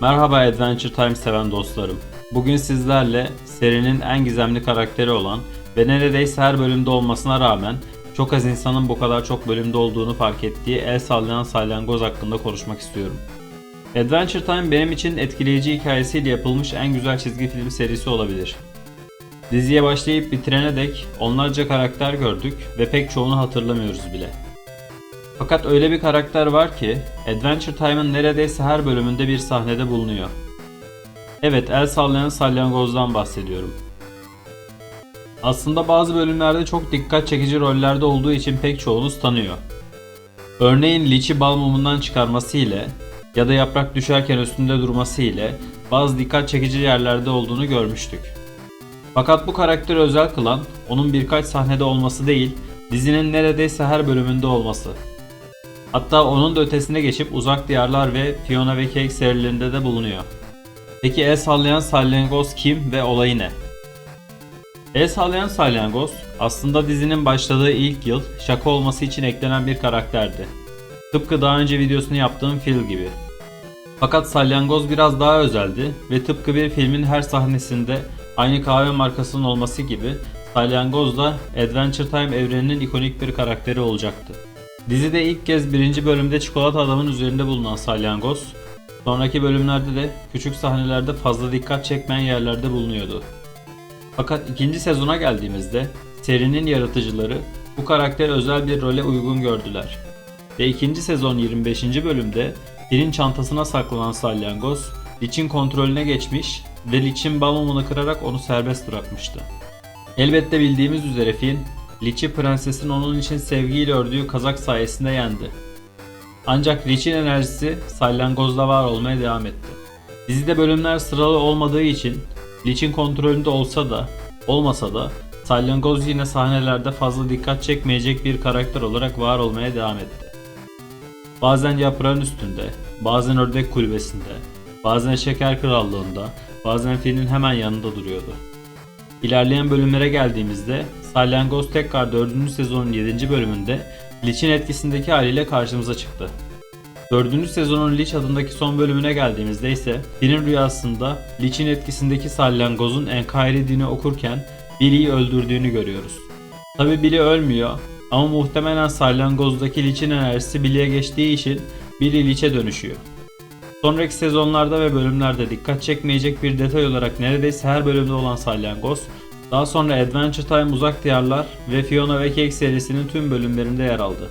Merhaba Adventure Time seven dostlarım. Bugün sizlerle serinin en gizemli karakteri olan ve neredeyse her bölümde olmasına rağmen çok az insanın bu kadar çok bölümde olduğunu fark ettiği el sallayan salyangoz hakkında konuşmak istiyorum. Adventure Time benim için etkileyici hikayesiyle yapılmış en güzel çizgi film serisi olabilir. Diziye başlayıp bitirene dek onlarca karakter gördük ve pek çoğunu hatırlamıyoruz bile. Fakat öyle bir karakter var ki Adventure Time'ın neredeyse her bölümünde bir sahnede bulunuyor. Evet, el sallayan salyangozdan bahsediyorum. Aslında bazı bölümlerde çok dikkat çekici rollerde olduğu için pek çoğunuz tanıyor. Örneğin liçi bal mumundan çıkarması ile ya da yaprak düşerken üstünde durması ile bazı dikkat çekici yerlerde olduğunu görmüştük. Fakat bu karakteri özel kılan onun birkaç sahnede olması değil, dizinin neredeyse her bölümünde olması. Hatta onun da ötesine geçip Uzak Diyarlar ve Fiona ve Cake serilerinde de bulunuyor. Peki el sallayan salyangoz kim ve olayı ne? El sallayan salyangoz aslında dizinin başladığı ilk yıl şaka olması için eklenen bir karakterdi. Tıpkı daha önce videosunu yaptığım Phil gibi. Fakat salyangoz biraz daha özeldi ve tıpkı bir filmin her sahnesinde aynı kahve markasının olması gibi salyangoz da Adventure Time evreninin ikonik bir karakteri olacaktı. Dizide ilk kez birinci bölümde çikolata adamın üzerinde bulunan salyangoz, sonraki bölümlerde de küçük sahnelerde fazla dikkat çekmeyen yerlerde bulunuyordu. Fakat ikinci sezona geldiğimizde serinin yaratıcıları bu karakteri özel bir role uygun gördüler. Ve ikinci sezon 25. bölümde Phil'in çantasına saklanan salyangoz, Lich'in kontrolüne geçmiş ve Lich'in bal mumunu kırarak onu serbest bırakmıştı. Elbette bildiğimiz üzere Phil, Lich'i prensesin onun için sevgiyle ördüğü kazak sayesinde yendi. Ancak Lich'in enerjisi salyangozda var olmaya devam etti. Dizide bölümler sıralı olmadığı için Lich'in kontrolünde olsa da olmasa da salyangoz yine sahnelerde fazla dikkat çekmeyecek bir karakter olarak var olmaya devam etti. Bazen yaprağın üstünde, bazen ördek kulübesinde, bazen şeker krallığında, bazen Phil'in hemen yanında duruyordu. İlerleyen bölümlere geldiğimizde salyangoz tekrar 4. sezonun 7. bölümünde Lich'in etkisindeki haliyle karşımıza çıktı. 4. sezonun Lich adındaki son bölümüne geldiğimizde ise Phil'in rüyasında Lich'in etkisindeki salyangozun Enchiridian'i okurken Billy'yi öldürdüğünü görüyoruz. Tabi Billy ölmüyor ama muhtemelen salyangozdaki Lich'in enerjisi Billy'ye geçtiği için Billy Lich'e dönüşüyor. Sonraki sezonlarda ve bölümlerde dikkat çekmeyecek bir detay olarak neredeyse her bölümde olan salyangoz, daha sonra Adventure Time Uzak Diyarlar ve Fiona ve Cake serisinin tüm bölümlerinde yer aldı.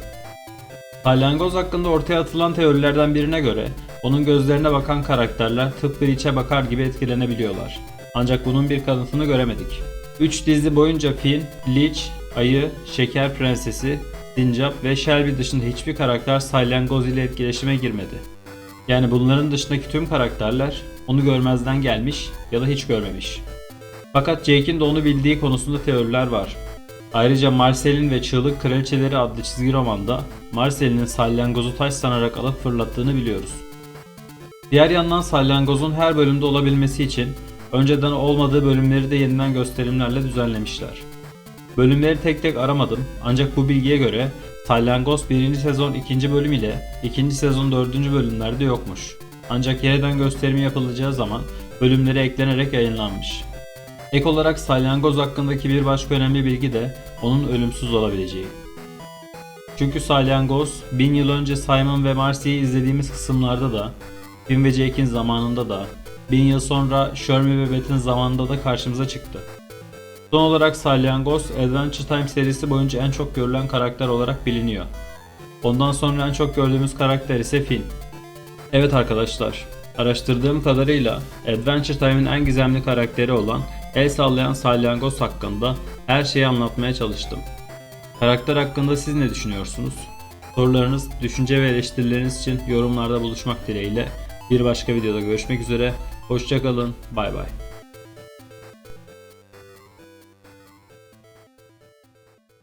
Salyangoz hakkında ortaya atılan teorilerden birine göre onun gözlerine bakan karakterler tıpkı Lich'e bakar gibi etkilenebiliyorlar. Ancak bunun bir kanıtını göremedik. 3 dizi boyunca Phil, Lich, Ayı, Şeker Prensesi, Sincap ve Shelby dışında hiçbir karakter salyangoz ile etkileşime girmedi. Yani bunların dışındaki tüm karakterler onu görmezden gelmiş ya da hiç görmemiş. Fakat Jake'in de onu bildiği konusunda teoriler var. Ayrıca Marcel'in ve Çığlık Kraliçeleri adlı çizgi romanda Marcel'in salyangozu taş sanarak alıp fırlattığını biliyoruz. Diğer yandan salyangozun her bölümde olabilmesi için önceden olmadığı bölümleri de yeniden gösterimlerle düzenlemişler. Bölümleri tek tek aramadım ancak bu bilgiye göre salyangoz 1. sezon 2. bölüm ile 2. sezon 4. bölümlerde yokmuş. Ancak yeniden gösterimi yapılacağı zaman bölümleri eklenerek yayınlanmış. Ek olarak salyangoz hakkındaki bir başka önemli bilgi de onun ölümsüz olabileceği. Çünkü salyangoz 1000 yıl önce Simon ve Marcy'yi izlediğimiz kısımlarda da, Finn ve Jake'in zamanında da, 1000 yıl sonra Shermie ve Beth'in zamanında da karşımıza çıktı. Son olarak salyangoz Adventure Time serisi boyunca en çok görülen karakter olarak biliniyor. Ondan sonra en çok gördüğümüz karakter ise Finn. Evet arkadaşlar, araştırdığım kadarıyla Adventure Time'in en gizemli karakteri olan el sallayan salyangoz hakkında her şeyi anlatmaya çalıştım. Karakter hakkında siz ne düşünüyorsunuz? Sorularınız, düşünce ve eleştirileriniz için yorumlarda buluşmak dileğiyle bir başka videoda görüşmek üzere. Hoşça kalın, bay bay.